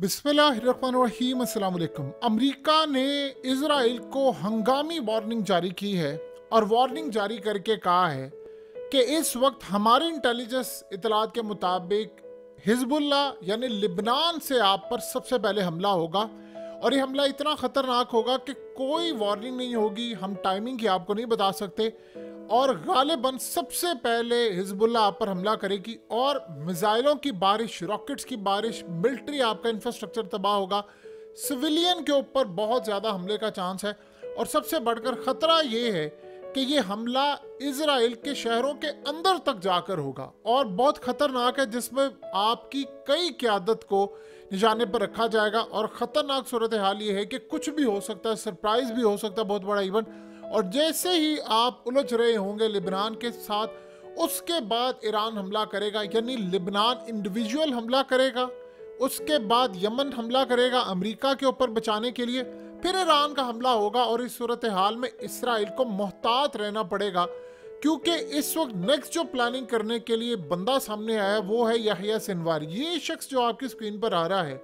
बिस्मिल्लाहिर्रहमानिर्रहीम। अस्सलाम वालेकुम। अमेरिका ने इजराइल को हंगामी वार्निंग जारी की है और वार्निंग जारी करके कहा है कि इस वक्त हमारे इंटेलिजेंस इतलात के मुताबिक हिजबुल्ला यानी लिबनान से आप पर सबसे पहले हमला होगा और ये हमला इतना ख़तरनाक होगा कि कोई वार्निंग नहीं होगी। हम टाइमिंग की आपको नहीं बता सकते और गालिबन सबसे पहले हिजबुल्ला आप पर हमला करेगी और मिसाइलों की बारिश, रॉकेट्स की बारिश, मिलिट्री आपका इंफ्रास्ट्रक्चर तबाह होगा, सिविलियन के ऊपर बहुत ज़्यादा हमले का चांस है। और सबसे बढ़कर ख़तरा ये है कि ये हमला इजराइल के शहरों के अंदर तक जाकर होगा और बहुत ख़तरनाक है, जिसमें आपकी कई क़यादत को निशाने पर रखा जाएगा। और ख़तरनाक सूरत हाल ये है कि कुछ भी हो सकता है, सरप्राइज़ भी हो सकता है, बहुत बड़ा इवेंट। और जैसे ही आप उलझ रहे होंगे लिबनान के साथ, उसके बाद ईरान हमला करेगा, यानी लिबनान इंडिविजुअल हमला करेगा, उसके बाद यमन हमला करेगा अमेरिका के ऊपर बचाने के लिए, फिर ईरान का हमला होगा। और इस सूरत हाल में इसराइल को मोहतात रहना पड़ेगा, क्योंकि इस वक्त नेक्स्ट जो प्लानिंग करने के लिए बंदा सामने आया वो है याहिया सिनवार। ये शख्स जो आपकी स्क्रीन पर आ रहा है,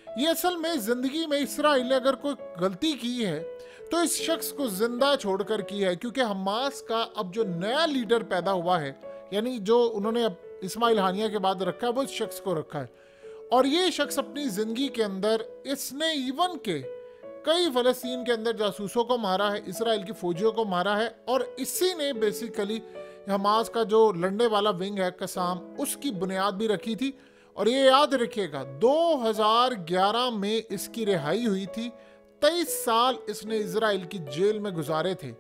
ये असल में ज़िंदगी में इसराइल ने अगर कोई गलती की है तो इस शख्स को जिंदा छोड़कर की है, क्योंकि हमास का अब जो नया लीडर पैदा हुआ है, यानी जो उन्होंने अब इस्माइल हानिया के बाद रखा है, वो इस शख्स को रखा है। और ये शख्स अपनी ज़िंदगी के अंदर इसने इवन के कई फ़लस्तीन के अंदर जासूसों को मारा है, इसराइल की फ़ौजियों को मारा है, और इसी ने बेसिकली हमास का जो लड़ने वाला विंग है कसाम, उसकी बुनियाद भी रखी थी। और ये याद रखिएगा 2011 में इसकी रिहाई हुई थी। 23 साल इसने इजराइल की जेल में गुजारे थे।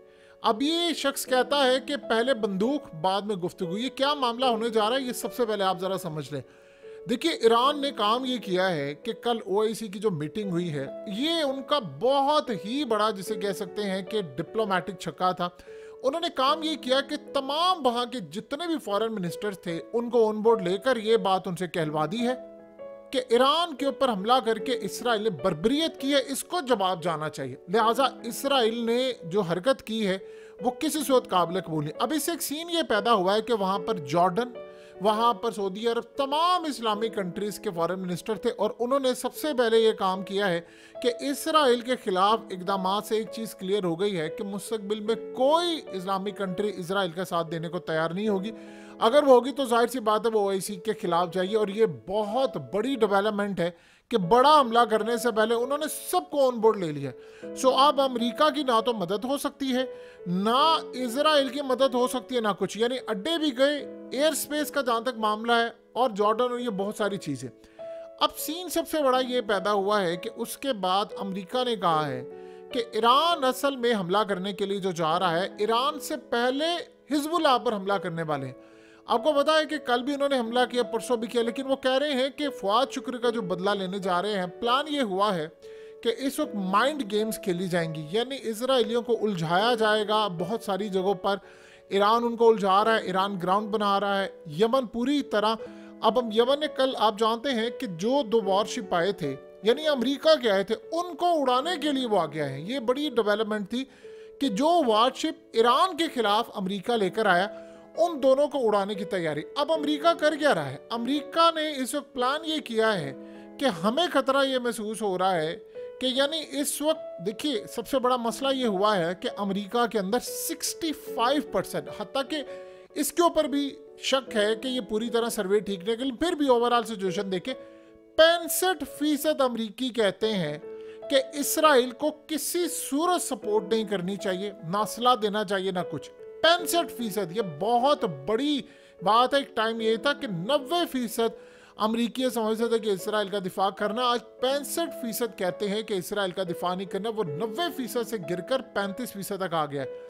अब ये शख्स कहता है कि पहले बंदूक बाद में गुफ्तगू। ये क्या मामला होने जा रहा है, ये सबसे पहले आप ज़रा समझ लें। देखिए, ईरान ने काम ये किया है कि कल ओआईसी की जो मीटिंग हुई है, ये उनका बहुत ही बड़ा, जिसे कह सकते हैं कि डिप्लोमेटिक छक्का था। उन्होंने काम ये किया कि तमाम वहाँ के जितने भी फॉरेन मिनिस्टर्स थे उनको ऑन बोर्ड लेकर ये बात उनसे कहलवा दी है कि ईरान के ऊपर हमला करके इसराइल ने बर्बरियत की है, इसको जवाब जाना चाहिए। लिहाजा इसराइल ने जो हरकत की है वो किसी सूरत काबिल कबूल नहीं। अब इससे एक सीन ये पैदा हुआ है कि वहाँ पर जॉर्डन, वहाँ पर सऊदी अरब, तमाम इस्लामिक कंट्रीज़ के फॉरेन मिनिस्टर थे और उन्होंने सबसे पहले ये काम किया है कि इसराइल के ख़िलाफ़ इक़दामात से एक चीज़ क्लियर हो गई है कि मुस्तक़बिल में कोई इस्लामिक कंट्री इसराइल का साथ देने को तैयार नहीं होगी। अगर वो होगी तो जाहिर सी बात है वो ओआईसी के खिलाफ जाइए। और ये बहुत बड़ी डेवलपमेंट है कि बड़ा हमला करने से पहले उन्होंने सबको ऑन बोर्ड ले लिया। सो अब अमेरिका की ना तो मदद हो सकती है, ना इजराइल की मदद हो सकती है, ना कुछ। यानी अड्डे भी गए, एयर स्पेस का जहाँ तक मामला है, और जॉर्डन और ये बहुत सारी चीज़ें। अब सीन सबसे बड़ा ये पैदा हुआ है कि उसके बाद अमेरिका ने कहा है कि ईरान असल में हमला करने के लिए जो जा रहा है, ईरान से पहले हिजबुल्लाह पर हमला करने वाले हैं। आपको पता है कि कल भी उन्होंने हमला किया, परसों भी किया, लेकिन वो कह रहे हैं कि फवाद शुक्र का जो बदला लेने जा रहे हैं। प्लान ये हुआ है कि इस वक्त माइंड गेम्स खेली जाएंगी, यानी इजराइलियों को उलझाया जाएगा बहुत सारी जगहों पर। ईरान उनको उलझा रहा है, ईरान ग्राउंड बना रहा है, यमन पूरी तरह। अब हम यमन ने कल, आप जानते हैं कि जो 2 वॉरशिप आए थे, यानी अमेरिका के आए थे, उनको उड़ाने के लिए वो आ गया है। ये बड़ी डेवलपमेंट थी कि जो वॉरशिप ईरान के खिलाफ अमेरिका लेकर आया, उन दोनों को उड़ाने की तैयारी। अब अमेरिका कर क्या रहा है? अमेरिका ने इस वक्त प्लान ये किया है कि हमें खतरा ये महसूस हो रहा है कि यानी इस वक्त देखिए, सबसे बड़ा मसला ये हुआ है कि अमेरिका के अंदर 65%, हत्ता कि इसके ऊपर भी शक है कि ये पूरी तरह सर्वे ठीक नहीं, फिर भी ओवरऑल सिचुएशन देखे 65% अमरीकी कहते हैं कि इसराइल को किसी सूरत सपोर्ट नहीं करनी चाहिए, ना असला देना चाहिए, ना कुछ। 65%, ये बहुत बड़ी बात है। एक टाइम ये था कि 90% अमरीकी समझते थे कि इसराइल का दिफा करना, आज 65% कहते हैं कि इसराइल का दिफा नहीं करना। वो 90% से गिरकर 35% तक आ गया है।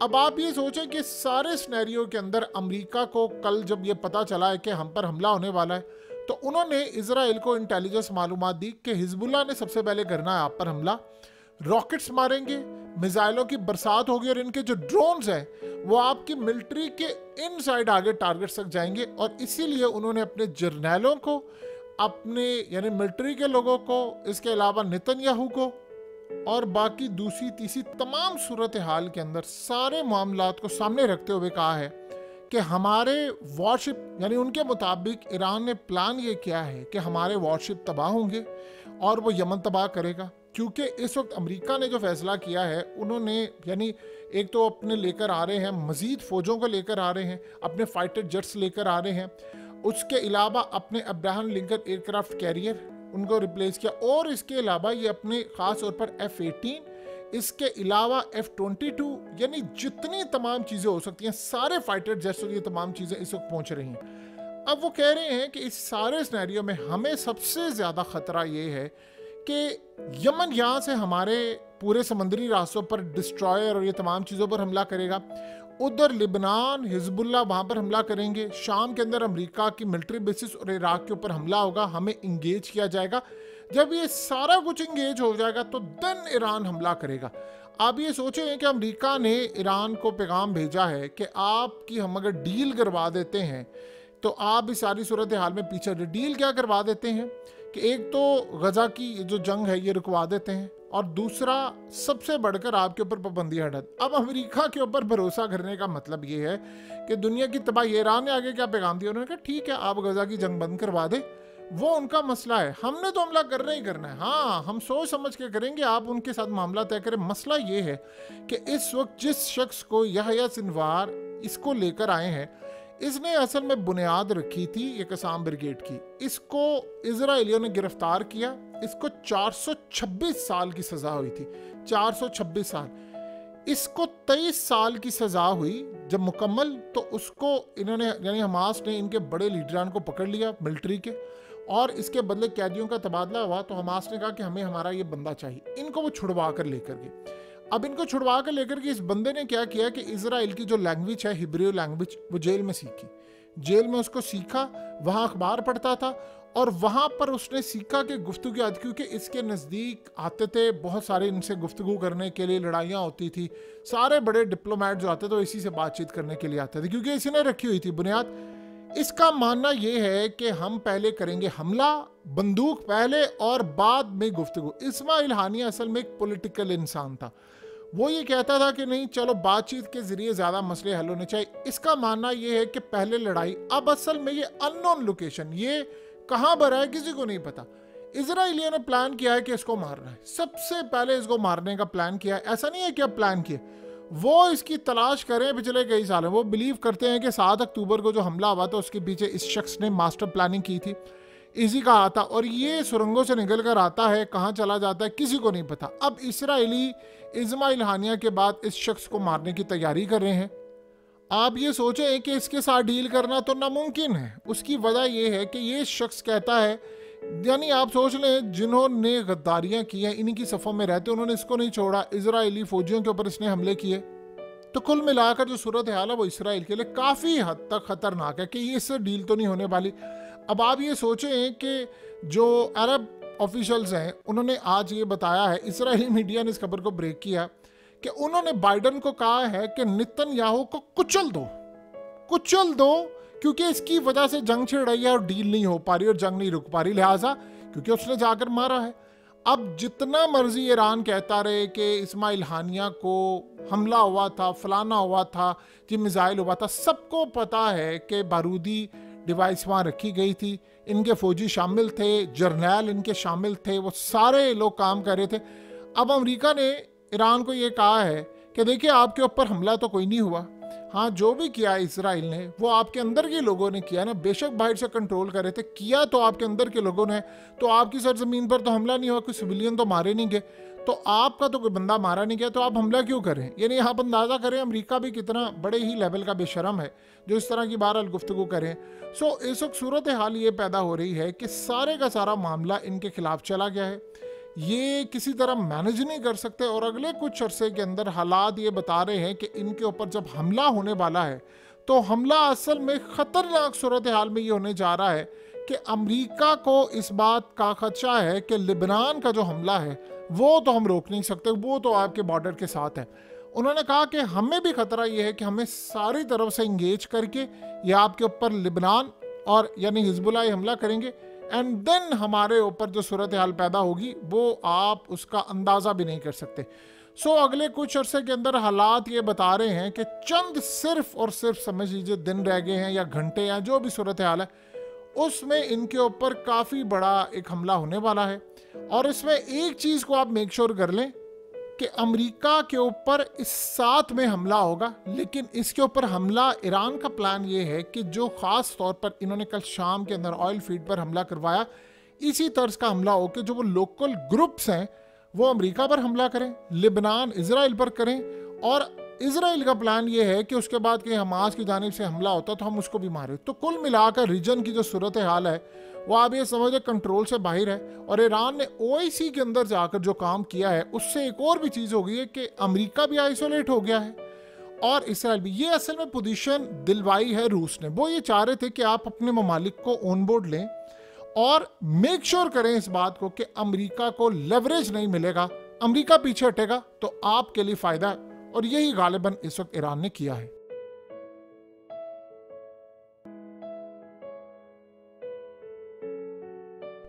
अब आप ये सोचें कि सारे सिनेरियो के अंदर अमरीका को कल जब ये पता चला है कि हम पर हमला होने वाला है, तो उन्होंने इसराइल को इंटेलिजेंस मालूमात दी कि हिजबुल्लाह ने सबसे पहले करना है आप पर हमला, रॉकेट्स मारेंगे, मिसाइलों की बरसात होगी, और इनके जो ड्रोन्स हैं वो आपकी मिलिट्री के इनसाइड आगे टारगेट्स तक जाएंगे। और इसीलिए उन्होंने अपने जर्नैलों को, अपने यानी मिलिट्री के लोगों को, इसके अलावा नेतन्याहू को और बाकी दूसरी तीसरी तमाम सूरत हाल के अंदर सारे मामलात को सामने रखते हुए कहा है कि हमारे वॉरशिप यानी उनके मुताबिक ईरान ने प्लान ये किया है कि हमारे वॉरशिप तबाह होंगे और वो यमन तबाह करेगा, क्योंकि इस वक्त अमेरिका ने जो फैसला किया है, उन्होंने यानी एक तो अपने लेकर आ रहे हैं, मज़ीद फ़ौजों को लेकर आ रहे हैं, अपने फाइटर जेट्स लेकर आ रहे हैं, उसके अलावा अपने अब्राहम लिंकन एयरक्राफ्ट कैरियर उनको रिप्लेस किया, और इसके अलावा ये अपने ख़ास तौर पर F-18, इसके अलावा F-22, यानी जितनी तमाम चीज़ें हो सकती हैं, सारे फाइटर जेट्स और ये तमाम चीज़ें इस वक्त पहुँच रही हैं। अब वो कह रहे हैं कि इस सारे सिनेरियो में हमें सबसे ज़्यादा ख़तरा ये है कि यमन यहाँ से हमारे पूरे समंदरी रास्तों पर डिस्ट्रॉयर और ये तमाम चीज़ों पर हमला करेगा, उधर लिबनान हिजबुल्लाह वहाँ पर हमला करेंगे, शाम के अंदर अमेरिका की मिलिट्री बेसिस और इराक के ऊपर हमला होगा, हमें इंगेज किया जाएगा। जब ये सारा कुछ इंगेज हो जाएगा तो देन ईरान हमला करेगा। आप ये सोचें कि अमेरिका ने ईरान को पैगाम भेजा है कि आपकी हम अगर डील करवा देते हैं तो आप इस सारी सूरत हाल में पीछे डील क्या करवा देते हैं कि एक तो गजा की जो जंग है ये रुकवा देते हैं, और दूसरा सबसे बढ़कर आपके ऊपर पाबंदियां हटा। अब अमेरिका के ऊपर भरोसा करने का मतलब ये है कि दुनिया की तबाही। ईरान ने आगे क्या पैगाम दिया, उन्होंने कहा ठीक है आप गजा की जंग बंद करवा दे, वो उनका मसला है, हमने तो हमला करना ही करना है, हाँ हम सोच समझ के करेंगे, आप उनके साथ मामला तय करें। मसला ये है कि इस वक्त जिस शख्स को यहया सिनवार इसको लेकर आए हैं, इसने असल में बुनियाद रखी थी ये कसाम ब्रिगेड की। इसको इजराइलियों ने गिरफ्तार किया, इसको 426 साल की सजा हुई थी, 426 साल। इसको 23 साल की सजा हुई जब मुकम्मल, तो उसको इन्होंने यानी हमास ने इनके बड़े लीडरान को पकड़ लिया मिलिट्री के, और इसके बदले कैदियों का तबादला हुआ। तो हमास ने कहा कि हमें हमारा ये बंदा चाहिए, इनको वो छुड़वा कर लेकर गए। अब इनको छुड़वा कर लेकर के इस बंदे ने क्या किया कि इजराइल की जो लैंग्वेज है हिब्रू लैंग्वेज, वो जेल में सीखी, जेल में उसको सीखा, वहाँ अखबार पढ़ता था, और वहाँ पर उसने सीखा कि गुफ्तगू आती, क्योंकि इसके नज़दीक आते थे बहुत सारे इनसे गुफ्तगू करने के लिए, लड़ाइयाँ होती थी, सारे बड़े डिप्लोमेट जो आते थे इसी से बातचीत करने के लिए आते थे, क्योंकि इसी ने रखी हुई थी बुनियाद। इसका मानना ये है कि हम पहले करेंगे हमला, बंदूक पहले और बाद में गुफ्तगू। इस्माइल हानिया असल में एक पॉलिटिकल इंसान था, वो ये कहता था कि नहीं चलो बातचीत के जरिए ज़्यादा मसले हल होने चाहिए। इसका मानना ये है कि पहले लड़ाई, अब असल में ये अननोन लोकेशन, ये कहाँ पर है किसी को नहीं पता। इजराइलियों ने प्लान किया है कि इसको मारना है, सबसे पहले इसको मारने का प्लान किया है। ऐसा नहीं है कि अब प्लान किया, वो इसकी तलाश करें पिछले कई सालों। वो बिलीव करते हैं कि 7 अक्टूबर को जो हमला हुआ था उसके पीछे इस शख्स ने मास्टर प्लानिंग की थी, इसी का आता, और ये सुरंगों से निकल कर आता है, कहाँ चला जाता है किसी को नहीं पता। अब इसराइली इस्माइल हानिया के बाद इस शख्स को मारने की तैयारी कर रहे हैं। आप ये सोचें कि इसके साथ डील करना तो नामुमकिन है। उसकी वजह यह है कि ये शख्स कहता है, यानी आप सोच लें जिन्होंने गद्दारियां की हैं इन्हीं की सफ़ों में रहते, उन्होंने इसको नहीं छोड़ा, इजरायली फौजियों के ऊपर इसने हमले किए। तो कुल मिलाकर जो सूरत हाल है वो इसराइल के लिए काफ़ी हद तक ख़तरनाक है कि ये इससे डील तो नहीं होने वाली। अब आप ये सोचें कि जो अरब ऑफिशियल्स हैं उन्होंने आज ये बताया है, इसराइली मीडिया ने इस खबर को ब्रेक किया कि उन्होंने बाइडन को कहा है कि नेतन्याहू को कुचल दो, क्योंकि इसकी वजह से जंग छिड़ रही है और डील नहीं हो पा रही और जंग नहीं रुक पा रही, लिहाजा क्योंकि उसने जाकर मारा है। अब जितना मर्जी ईरान कहता रहे कि इस्माइल हानिया को हमला हुआ था, फलाना हुआ था, जी मिसाइल हुआ था, सबको पता है कि बारूदी डिवाइस वहाँ रखी गई थी, इनके फौजी शामिल थे, जर्नैल इनके शामिल थे, वो सारे लोग काम कर रहे थे। अब अमेरिका ने ईरान को ये कहा है कि देखिए आपके ऊपर हमला तो कोई नहीं हुआ, हाँ जो भी किया इसराइल ने वो आपके अंदर के लोगों ने किया ना, बेशक बाहर से कंट्रोल कर रहे थे, किया तो आपके अंदर के लोगों ने, तो आपकी सरजमीन पर तो हमला नहीं हुआ, कोई सिविलियन तो मारे नहीं गए, तो आपका तो कोई बंदा मारा नहीं गया, तो आप हमला क्यों करें। यानी आप अंदाज़ा करें अमेरिका भी कितना बड़े ही लेवल का बेशरम है जो इस तरह की बहरहाल गुफ्तगू करें। सो इस वक्त सूरत हाल ये पैदा हो रही है कि सारे का सारा मामला इनके खिलाफ चला गया है, ये किसी तरह मैनेज नहीं कर सकते, और अगले कुछ अरसे के अंदर हालात ये बता रहे हैं कि इनके ऊपर जब हमला होने वाला है तो हमला असल में ख़तरनाक सूरत हाल में ये होने जा रहा है कि अमेरिका को इस बात का खदशा है कि लिबनान का जो हमला है वो तो हम रोक नहीं सकते, वो तो आपके बॉर्डर के साथ है। उन्होंने कहा कि हमें भी खतरा ये है कि हमें सारी तरफ से इंगेज करके ये आपके ऊपर लिबनान और यानी हिजबुल्लाह हमला करेंगे, एंड देन हमारे ऊपर जो सूरत हाल पैदा होगी वो आप उसका अंदाज़ा भी नहीं कर सकते। सो अगले कुछ अरसे के अंदर हालात ये बता रहे हैं कि चंद सिर्फ और सिर्फ समझ लीजिए दिन रह गए हैं या घंटे या जो भी सूरत हाल है, उसमें इनके ऊपर काफ़ी बड़ा एक हमला होने वाला है। और इसमें एक चीज़ को आप मेक श्योर कर लें कि अमेरिका के ऊपर इस साथ में हमला होगा, लेकिन इसके ऊपर हमला ईरान का प्लान ये है कि जो ख़ास तौर पर इन्होंने कल शाम के अंदर ऑयल फील्ड पर हमला करवाया, इसी तर्ज का हमला हो कि जो वो लोकल ग्रुप्स हैं वो अमेरिका पर हमला करें, लिबनान इजराइल पर करें। और इजराइल का प्लान ये है कि उसके बाद कि हमास की जानिब से हमला होता तो हम उसको भी मारें। तो कुल मिलाकर रीजन की जो सूरत हाल है वो आप ये समझे कंट्रोल से बाहर है। और ईरान ने ओआईसी के अंदर जाकर जो काम किया है उससे एक और भी चीज़ हो गई है कि अमेरिका भी आइसोलेट हो गया है और इसराइल भी। ये असल में पोजीशन दिलवाई है रूस ने। वो ये चाह रहे थे कि आप अपने ममालिक को ऑन बोर्ड लें और मेक श्योर करें इस बात को कि अमेरिका को लेवरेज नहीं मिलेगा, अमेरिका पीछे हटेगा तो आपके लिए फायदा है। और यही गालिबन इस वक्त ईरान ने किया है।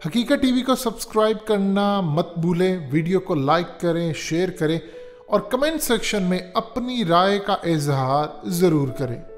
हकीकत टीवी को सब्सक्राइब करना मत भूलें, वीडियो को लाइक करें, शेयर करें और कमेंट सेक्शन में अपनी राय का इजहार जरूर करें।